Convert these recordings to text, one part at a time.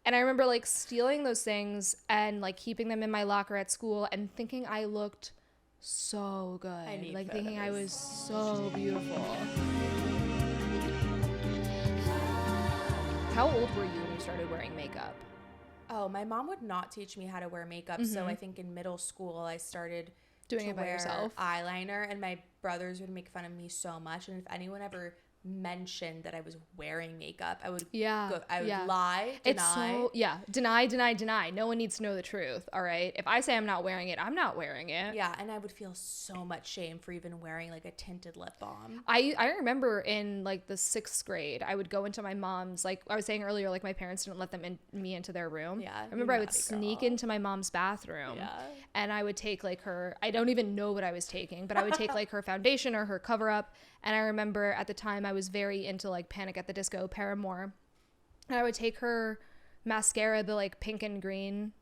And I remember like stealing those things and like keeping them in my locker at school and thinking I looked so good. I need like photos. thinking I was so beautiful. How old were you when you started wearing makeup? Oh, my mom would not teach me how to wear makeup. So I think in middle school I started Doing to it by wear yourself. eyeliner, and my brothers would make fun of me so much. And if anyone ever mentioned that I was wearing makeup, I would lie, deny. No one needs to know the truth. All right, if I say I'm not wearing it, I'm not wearing it. Yeah, and I would feel so much shame for even wearing like a tinted lip balm. I remember in like the 6th grade, I would go into my mom's, like I was saying earlier, like my parents didn't let me into their room. Yeah, I remember I would sneak into my mom's bathroom, and I would take like her, I don't even know what I was taking, but I would take like her foundation or her cover up. And I remember at the time I was very into like Panic at the Disco, Paramore, and I would take her mascara, the like pink and green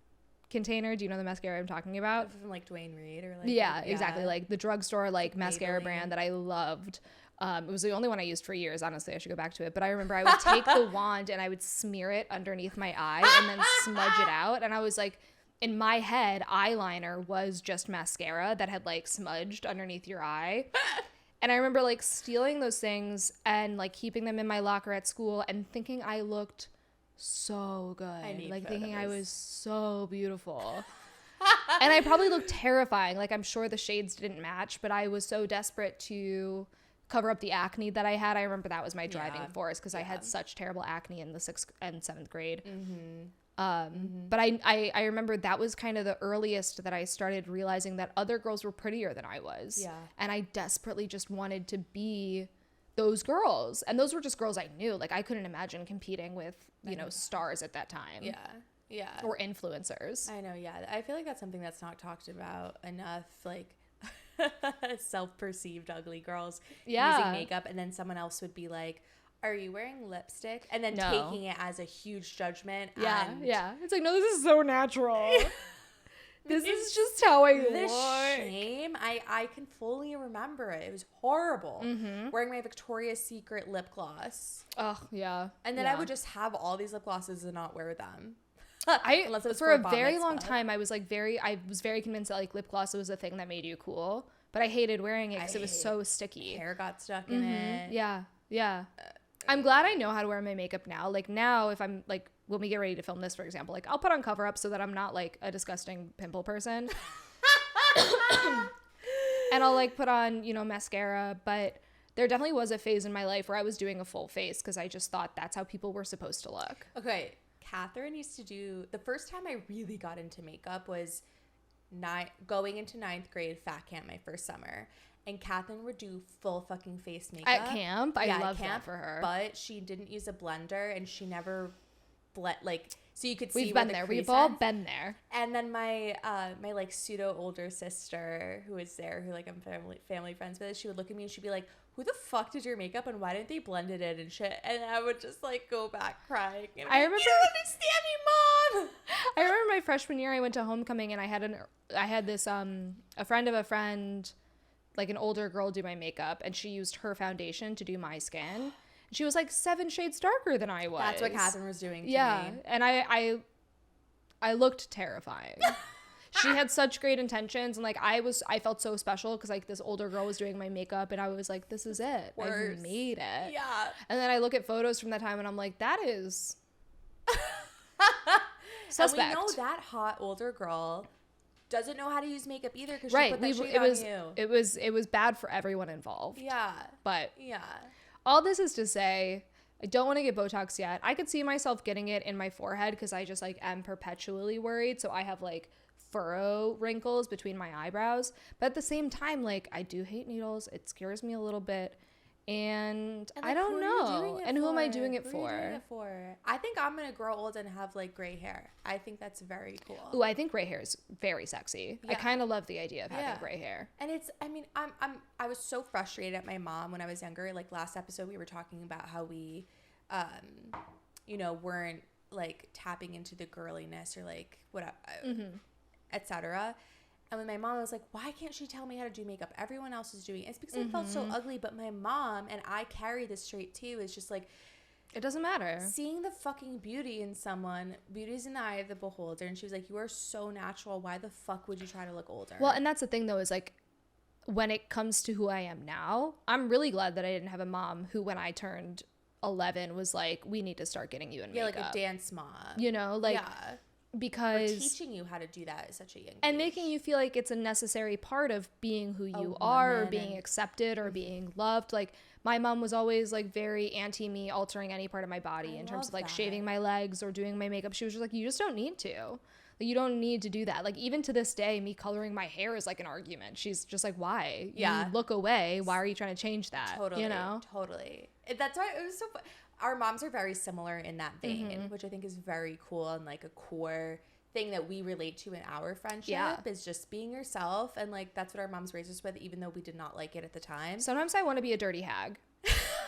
container. Do you know the mascara I'm talking about? From like Dwayne Reed or like exactly, like the drugstore like mascara brand that I loved. It was the only one I used for years. Honestly, I should go back to it. But I remember I would take the wand and I would smear it underneath my eye and then smudge it out. And I was like, in my head, eyeliner was just mascara that had like smudged underneath your eye. And I remember like stealing those things and like keeping them in my locker at school and thinking I looked so good. Like thinking I was so beautiful. And I probably looked terrifying. Like I'm sure the shades didn't match, but I was so desperate to cover up the acne that I had. I remember that was my driving force because I had such terrible acne in the 6th and 7th grade. But I remember that was kind of the earliest that I started realizing that other girls were prettier than I was. Yeah. And I desperately just wanted to be those girls. And those were just girls I knew. Like I couldn't imagine competing with, you know, stars at that time. Yeah. Yeah. Or influencers. I know, yeah. I feel like that's something that's not talked about enough. Like self-perceived ugly girls using makeup, and then someone else would be like, are you wearing lipstick? And then taking it as a huge judgment. It's like, no, this is so natural. This is just how I this look. Shame. I can fully remember it. It was horrible. Wearing my Victoria's Secret lip gloss. Oh, yeah. And then I would just have all these lip glosses and not wear them. For a very long time, I was very convinced that like lip gloss was a thing that made you cool, but I hated wearing it because it was so sticky. Hair got stuck in it. Yeah. I'm glad I know how to wear my makeup now. Like now, if I'm like, when we get ready to film this, for example, like I'll put on cover up so that I'm not like a disgusting pimple person. And I'll like put on, you know, mascara. But there definitely was a phase in my life where I was doing a full face because I just thought that's how people were supposed to look. Okay. Catherine used to do, the first time I really got into makeup was going into 9th grade fat camp my first summer. And Catherine would do full fucking face makeup. At camp? I love that for her. But she didn't use a blender, and she never so you could see We've been there. We've all been there. And then my my like pseudo older sister who was there, who like I'm family friends with, she would look at me and she'd be like, who the fuck did your makeup and why didn't they blend it in and shit? And I would just like go back crying. And I remember, you don't understand me, Mom. I remember my freshman year I went to homecoming and I had this a friend of a friend, like an older girl, do my makeup, and she used her foundation to do my skin. She was like 7 shades darker than I was. That's what Catherine was doing to me. And I looked terrifying. She had such great intentions, and like I felt so special because like this older girl was doing my makeup, and I was like, this is it. I've made it. Yeah. And then I look at photos from that time, and I'm like, that is suspect. And we know that hot older girl doesn't know how to use makeup either because she put that shade on you. It was bad for everyone involved. Yeah. But all this is to say, I don't want to get Botox yet. I could see myself getting it in my forehead because I just like am perpetually worried. So I have like furrow wrinkles between my eyebrows. But at the same time, like I do hate needles. It scares me a little bit. And like, I don't know. And who am I doing it for? I think I'm going to grow old and have like gray hair. I think that's very cool. Ooh, I think gray hair is very sexy. Yeah. I kind of love the idea of having gray hair. And it's, I mean, I was so frustrated at my mom when I was younger. Like last episode, we were talking about how we, you know, weren't like tapping into the girliness or like whatever, etc. And when my mom was like, why can't she tell me how to do makeup? Everyone else is doing it. It's because I felt so ugly. But my mom, and I carry this trait too, is just like, It doesn't matter. Seeing the fucking beauty in someone, beauty is in the eye of the beholder. And she was like, you are so natural. Why the fuck would you try to look older? Well, and that's the thing, though, is like, when it comes to who I am now, I'm really glad that I didn't have a mom who, when I turned 11, was like, we need to start getting you in makeup. Yeah, like a dance mom. You know, like, yeah. because or teaching you how to do that at such a young age. And making you feel like it's a necessary part of being who you are, or being accepted, or being loved. Like, my mom was always like very anti me altering any part of my body in terms of like shaving my legs or doing my makeup. She was just like, you just don't need to. Like, you don't need to do that. Like, even to this day, me coloring my hair is like an argument. She's just like, why? Yeah. You look away. Why are you trying to change that? Totally. You know? Totally. That's why it was so fun. Our moms are very similar in that vein, which I think is very cool, and like a core thing that we relate to in our friendship is just being yourself. And like, that's what our moms raised us with, even though we did not like it at the time. Sometimes I want to be a dirty hag.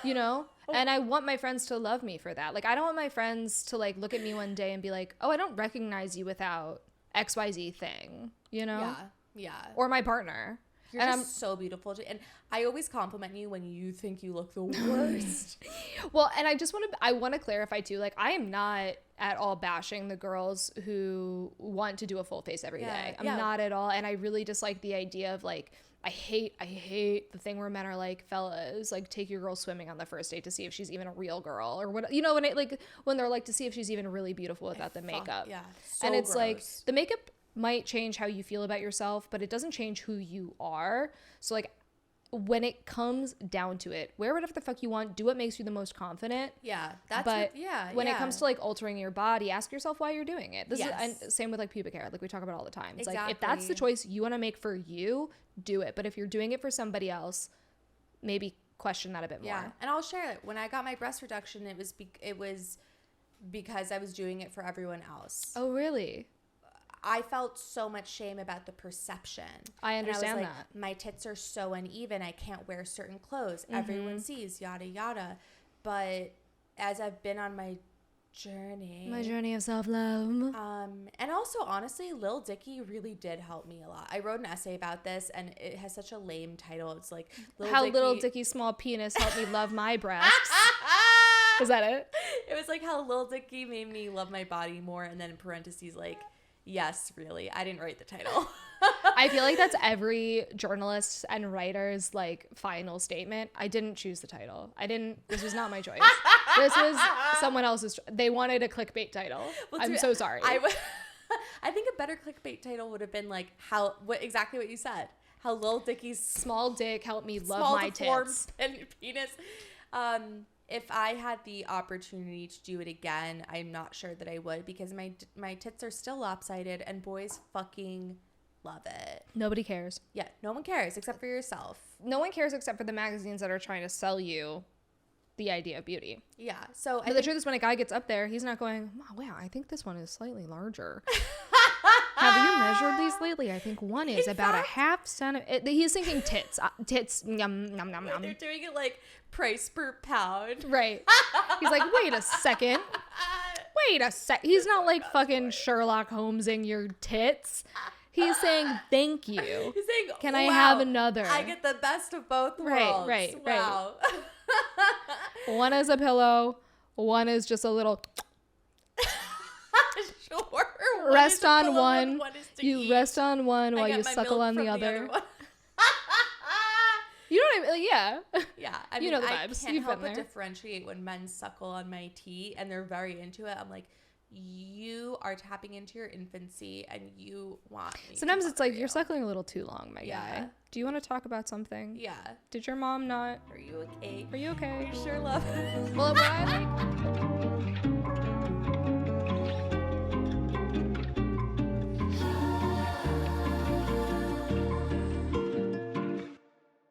You know? And I want my friends to love me for that. Like, I don't want my friends to like look at me one day and be like, oh, I don't recognize you without XYZ thing, you know? Yeah. Or my partner. You're and just so beautiful. And I always compliment you when you think you look the worst. Well, and I want to clarify too, like, I am not at all bashing the girls who want to do a full face every day. I'm not at all. And I really dislike the idea of like, I hate the thing where men are like, fellas, like, take your girl swimming on the first date to see if she's even a real girl, or what, you know, when they're like, to see if she's even really beautiful without the makeup. Yeah. So and it's gross. like, the makeup might change how you feel about yourself, but it doesn't change who you are. So like, when it comes down to it, wear whatever the fuck you want, do what makes you the most confident. Yeah, when it comes to like altering your body, ask yourself why you're doing it. This is and same with like pubic hair, like we talk about all the time. It's like, if that's the choice you want to make for you, do it. But if you're doing it for somebody else, maybe question that a bit more. Yeah, and I'll share it. When I got my breast reduction, it was because I was doing it for everyone else. Oh, really? I felt so much shame about the perception. I understand like, that. My tits are so uneven. I can't wear certain clothes. Everyone sees, yada, yada. But as I've been on my journey of self-love. And also, honestly, Lil Dicky really did help me a lot. I wrote an essay about this, and it has such a lame title. It's like, Lil Dicky's small penis helped me love my breasts. Is that it? It was like how Lil Dicky made me love my body more, and then in parentheses, like, yes, really. I didn't write the title. I feel like that's every journalist and writer's like final statement. I didn't choose the title. This was not my choice. This was someone else's. They wanted a clickbait title. Well, I'm so sorry. I think a better clickbait title would have been like exactly what you said. How Lil Dicky's small dick helped me love my tits. And penis. If I had the opportunity to do it again, I'm not sure that I would, because my tits are still lopsided and boys fucking love it. Nobody cares. Yeah, no one cares except for yourself. No one cares except for the magazines that are trying to sell you the idea of beauty. Yeah. So the truth is, when a guy gets up there, he's not going, wow, I think this one is slightly larger. Have you measured these lately? I think one is about a half centimeter. He's thinking tits. Tits. Yum, yum, yum, yum. They're doing it like price per pound. Right. He's like, wait a second. He's not like fucking Sherlock Holmesing your tits. He's saying, thank you. He's saying, can I have another? I get the best of both worlds. Right. Wow. One is a pillow. One is just a little... Sure. Rest on one. You eat. Rest on one while you suckle on the other. You know what I mean? Yeah. Yeah. I you mean, know the vibes. I can't You've help been but there. differentiate when men suckle on my teat and they're very into it. I'm like, you are tapping into your infancy and you want me. Sometimes it's like, you're suckling a little too long, my guy. Do you want to talk about something? Yeah. Did your mom not? Are you okay? Are you okay? You sure love it. Well, what I like...